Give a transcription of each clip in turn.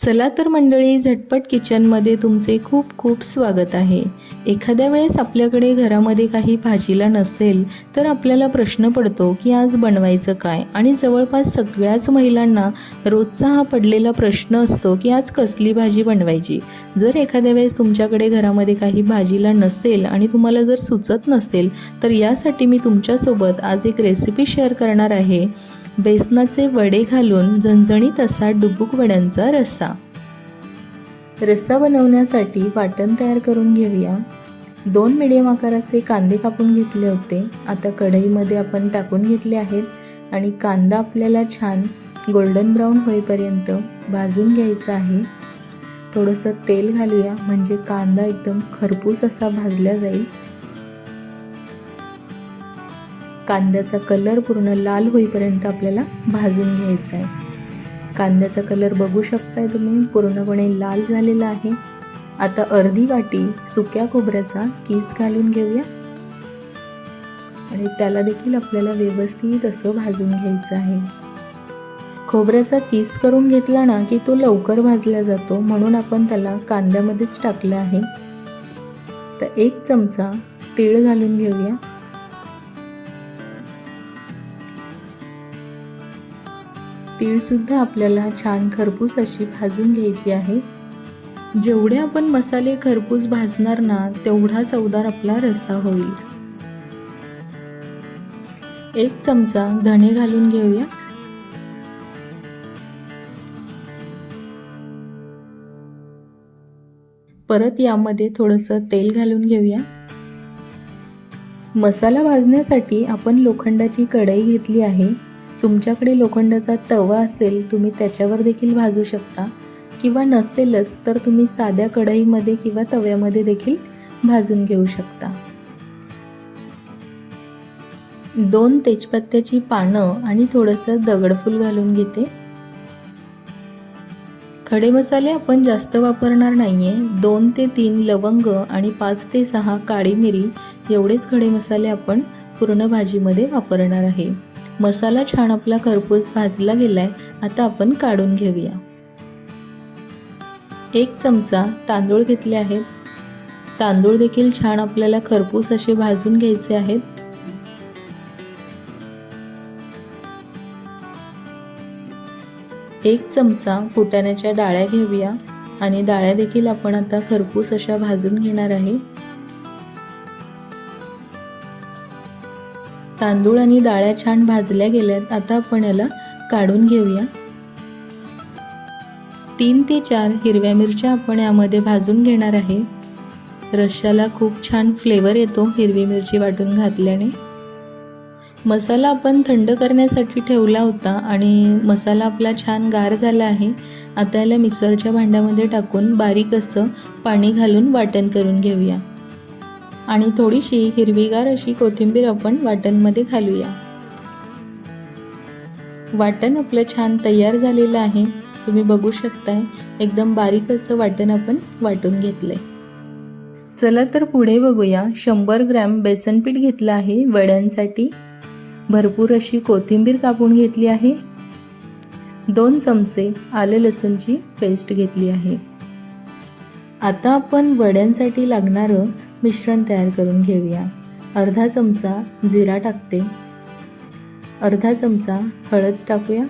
चला तर मंडळी, झटपट किचनमध्ये तुमचे खूप खूप स्वागत आहे. एखाद्या वेळेस आपल्याकडे घरामध्ये काही भाजीला नसेल तर आपल्याला प्रश्न पडतो की आज बनवायचं काय, आणि जवळपास सगळ्याच महिलांना रोजचा हा पडलेला प्रश्न असतो की आज कसली भाजी बनवायची. जर एखाद्या वेळेस तुमच्याकडे घरामध्ये काही भाजीला नसेल आणि तुम्हाला जर सुचत नसेल तर यासाठी मी तुमच्यासोबत आज एक रेसिपी शेअर करणार आहे. बेसनाचे वडे घालून झणझणीत असा डुबुक वड्यांचा रस्सा बनवण्यासाठी वाटण तयार करून घेऊया. 2 मीडियम आकाराचे कांदे कापून घेतले होते. आता कढईमध्ये आपण टाकून घेतले आहेत आणि कांदा आपल्याला छान गोल्डन ब्राऊन होईपर्यंत भाजून घ्यायचा आहे. थोडंसं तेल घालूया म्हणजे कांदा एकदम खरपूस असा भाजला जाईल. कांद्याचा कलर पूर्ण लाल होईपर्यंत आपल्याला भाजून घ्यायचा आहे. कांद्याचा कलर बघू शकताय तुम्ही, पूर्णपणे लाल झालेला आहे. आता अर्धी वाटी सुक्या खोबऱ्याचा कीस घालून घेऊया आणि त्याला देखील आपल्याला व्यवस्थित असं भाजून घ्यायचं आहे. खोबऱ्याचा कीस करून घेतला ना की तो लवकर भाजला जातो, म्हणून आपण त्याला कांद्यामध्येच टाकलं आहे. तर 1 चमचा तीळ घालून घेऊया. तीळ सुद्धा आपल्याला छान खरपूस अशी भाजून घ्यायची आहे. जेवढे आपण मसाले खरपूस भाजणार ना तेवढा चवदार आपला रस्सा होईल. 1 चमचा धणे घालून घेऊया. परत यामध्ये थोडंसं तेल घालून घेऊया. मसाला भाजण्यासाठी आपण लोखंडाची कढई घेतली आहे. तुमच्याकडे लोखंडाचा तवा असेल तुम्ही त्याच्यावर देखील भाजू शकता, किंवा नसेलच तर तुम्ही साध्या कढईमध्ये किंवा तव्यामध्ये देखील भाजून घेऊ शकता. 2 तेजपत्त्याची पानं आणि थोडंसं दगडफूल घालून घेते. खडे मसाले आपण जास्त वापरणार नाहीये. 2 ते 3 लवंग आणि 5 ते 6 काळी मिरी एवढेच खडे मसाले आपण पूर्ण भाजीमध्ये वापरणार आहे. मसाला छान आपला खरपूस भाजला गेलाय. आता आपण काढून घेऊया. 1 चमचा तांदूळ घेतले आहेत. तांदूळ देखील छान आपल्याला खरपूस असे भाजून घ्यायचे आहेत. एक चमचा फुटाण्याच्या डाळ्या घेऊया आणि डाळ्या देखील आपण आता खरपूस अशा भाजून घेणार आहे. तांदूळ आणि डाळ्या छान भाजल्या गेल्यात. आता आपण याला काढून घेऊया. 3 ते 4 हिरव्या मिरच्या आपण यामध्ये भाजून घेणार आहे. रश्श्याला खूप छान फ्लेवर येतो हिरवी मिरची वाटून घातल्याने. मसाला आपण थंड करण्यासाठी ठेवला होता आणि मसाला आपला छान गार झाला आहे. आता याला मिक्सरच्या भांड्यामध्ये टाकून बारीक असं पाणी घालून वाटण करून घेऊया आणि थोडीशी हिरवीगार अशी कोथिंबीर आपण वाटणमध्ये घालूया. वाटण आपलं छान तयार झालेलं आहे. तुम्ही बघू शकताय एकदम बारीक असं वाटण आपण वाटून घेतलंय. चला तर पुढे बघूया. 100 ग्रॅम बेसन पीठ घेतलं आहे वड्यांसाठी. भरपूर अशी कोथिंबीर कापून घेतली आहे. 2 चमचे आले लसूणची पेस्ट घेतली आहे. आता आपण वड्यांसाठी लागणारं मिश्रण तयार करून घेऊया. अर्धा चमचा जिरा टाकते. अर्धा चमचा हळद टाकूया.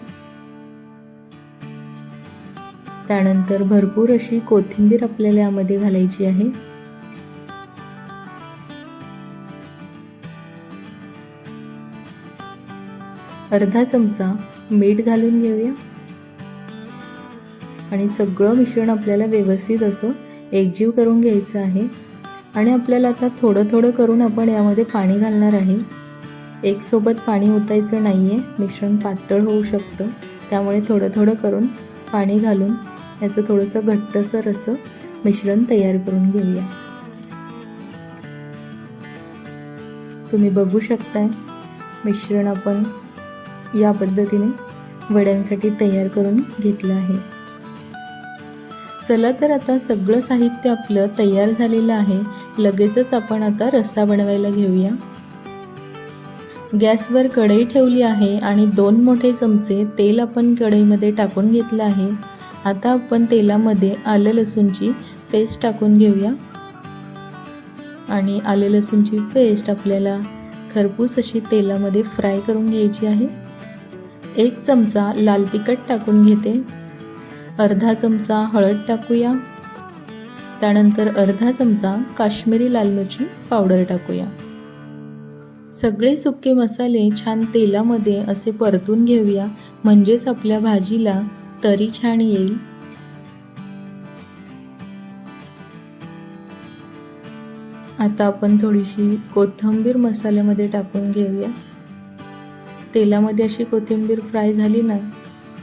त्यानंतर भरपूर अशी कोथिंबीर आपल्याला यामध्ये घालायची आहे. अर्धा चमचा मीठ घालून घेऊया आणि सगळं मिश्रण आपल्याला व्यवस्थित असं एकजीव करून घ्यायचं आहे. आणि आपल्याला आता थोडं थोडं करून आपण यामध्ये पाणी घालणार आहे. एक सोबत पाणी ओतायचं नाहीये, मिश्रण पातळ होऊ शकतं. त्यामुळे थोडं थोडं करून पाणी घालून याचं थोडंसं घट्टसर असं मिश्रण तयार करून घेऊया. तुम्ही बघू शकताय मिश्रण आपण या पद्धतीने वड्यांसाठी तयार करून घेतलं आहे. चला तर आता सगळं साहित्य आपलं तयार झालेलं आहे. लगेचच आपण आता रस्सा बनवायला घेऊया. गॅसवर कढई ठेवली आहे आणि 2 मोठे चमचे तेल आपण कढईमध्ये टाकून घेतलं आहे. आता आपण तेलामध्ये आलं लसूणची पेस्ट टाकून घेऊया आणि आलं लसूणची पेस्ट आपल्याला खरपूस अशी तेलामध्ये फ्राय करून घ्यायची आहे। 1 चमचा लाल तिखट टाकून घेते, अर्धा चमचा हळद टाकूया, त्यानंतर अर्धा चमचा काश्मीरी लाल मिरची पावडर टाकूया। सगळे सुके मसाले छान तेलामध्ये असे परतून घेऊया, म्हणजेच आपल्या भाजीला तरी छान येईल। आता आपण थोडीशी कोथिंबीर मसाल्यामध्ये टाकून घेऊया। तेलामध्ये अशी कोथिंबीर फ्राय झाली ना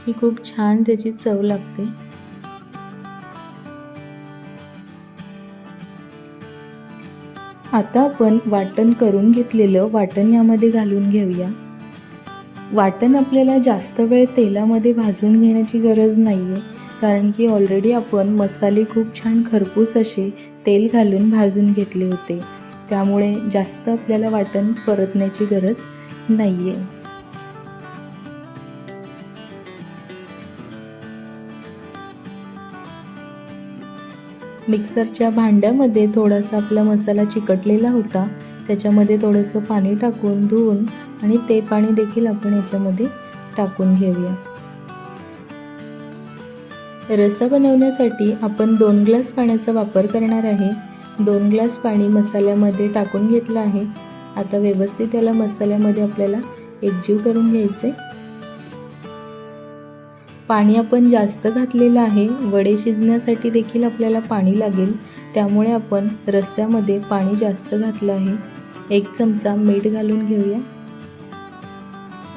की खूप छान त्याची चव लागते। आता आपण वाटण करून घेतलेलं वाटण यामध्ये घालून घेऊया। वाटण आपल्याला जास्त वेळ तेलामध्ये भाजून घेण्याची गरज नाहीये, कारण की ऑलरेडी आपण मसाले खूप छान खरपूस असे तेल घालून भाजून घेतले होते, त्यामुळे जास्त आपल्याला वाटण परतण्याची गरज नाहीये। मिक्सरच्या भांड्यामध्ये थोडासा आपला मसाला चिकटलेला होता, त्याच्यामध्ये थोडंसं पाणी टाकून धुवून आणि ते पाणी देखील आपण याच्यामध्ये टाकून घेऊया। रस्सा बनवण्यासाठी आपण 2 ग्लास पाण्याचा वापर करणार आहे। 2 ग्लास पाणी मसाल्यामध्ये टाकून घेतलं आहे। आता व्यवस्थित याला मसाल्यामध्ये आपल्याला एकजीव करून घ्यायचे। पाणी आपण जास्त घातलेलं आहे, वडे शिजण्यासाठी देखील आपल्याला पाणी लागेल, त्यामुळे आपण रस्स्यामध्ये पाणी जास्त घातलं आहे। 1 चमचा मीठ घालून घेऊया।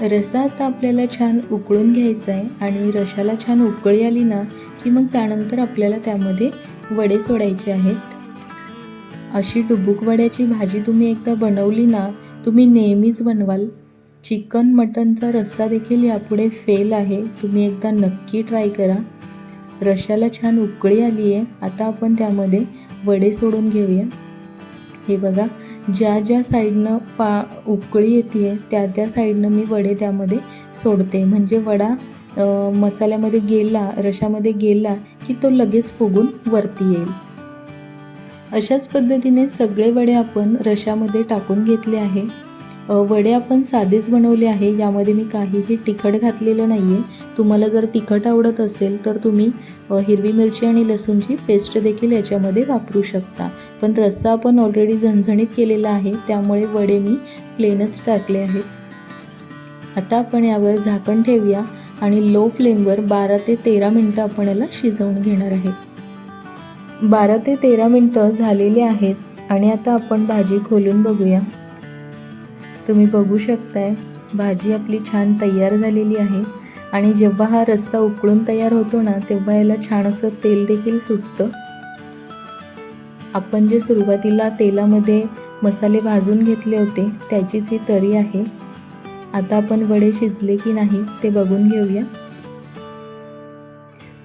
रस्सा आता आपल्याला छान उकळून घ्यायचा आहे आणि रश्शाला छान उकळी आली ना की मग त्यानंतर आपल्याला त्यामध्ये वडे सोडायचे आहेत। अशी डुबुक वड्याची भाजी तुम्ही एकदा बनवली ना, तुम्ही नेहमीच बनवाल। चिकन मटनचा रस्सा देखील यापुढे फेल आहे, तुम्ही एकदा नक्की ट्राय करा। रश्शाला छान उकळी आली आहे, आता आपण त्यामध्ये वडे सोडून घेऊया। हे बघा, ज्या साईडनं उकळी येते त्या साईडनं मी वडे त्यामध्ये सोडते, म्हणजे वडा मसाल्यामध्ये गेला, रश्शामध्ये गेला की तो लगेच फुगून वरती येईल। अशाच पद्धतीने सगळे वडे आपण रश्शामध्ये टाकून घेतले आहे। वडे आपण साधेच बनवले आहे, यामध्ये मी काहीही तिखट घातलेलं नाहीये। तुम्हाला जर तिखट आवडत असेल तर तुम्ही हिरवी मिरची आणि लसूणची पेस्ट देखील याच्यामध्ये वापरू शकता, पण रस्सा आपण ऑलरेडी झणझणीत केलेला आहे, त्यामुळे वडे मी प्लेनच टाकले आहेत। आता आपण यावर झाकण ठेवूया आणि लो फ्लेमवर 12 ते 13 मिनिटं आपण याला शिजवून घेणार आहे। 12 ते 13 मिनिटं झालेली आहेत आणि आता आपण भाजी खोलून बघूया। तुम्ही बघू शकताय भाजी आपली छान तयार झालेली आहे आणि जेव्हा हा रस्सा उकळून तयार होतो ना, तेव्हा याला छान असं तेल देखील सुटतं। आपण जे सुरुवातीला तेलामध्ये मसाले भाजून घेतले होते त्याचीच ही तरी आहे। आता आपण वडे शिजले की नाही ते बघून घेऊया।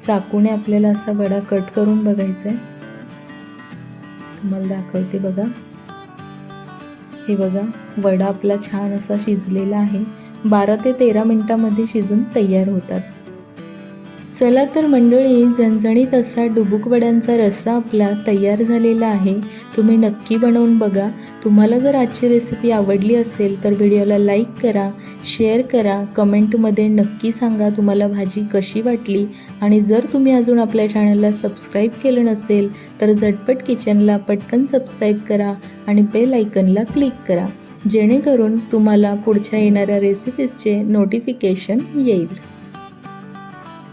चाकूने आपल्याला असा वडा कट करून बघायचा आहे। तुम्हाला दाखवते बघा, हे बघा, वडा आपला छान असा शिजलेला आहे। 12 ते 13 मिनिटांमध्ये शिजून तयार होतात। चला तर मंडळी, झणझणीत असा डुबुक वड्यांचा रस्सा आपला तयार झालेला आहे। तुम्ही नक्की बनवून बघा। तुम्हाला जर आजची रेसिपी आवडली असेल तर व्हिडिओला लाईक करा, शेअर करा, कमेंटमध्ये नक्की सांगा तुम्हाला भाजी कशी वाटली, आणि जर तुम्ही अजून आपल्या चॅनलला सबस्क्राईब केलं नसेल तर झटपट किचनला पटकन सबस्क्राईब करा आणि बेल आयकनला क्लिक करा, जेणेकरून तुम्हाला पुढच्या येणाऱ्या रेसिपीजचे नोटिफिकेशन येईल।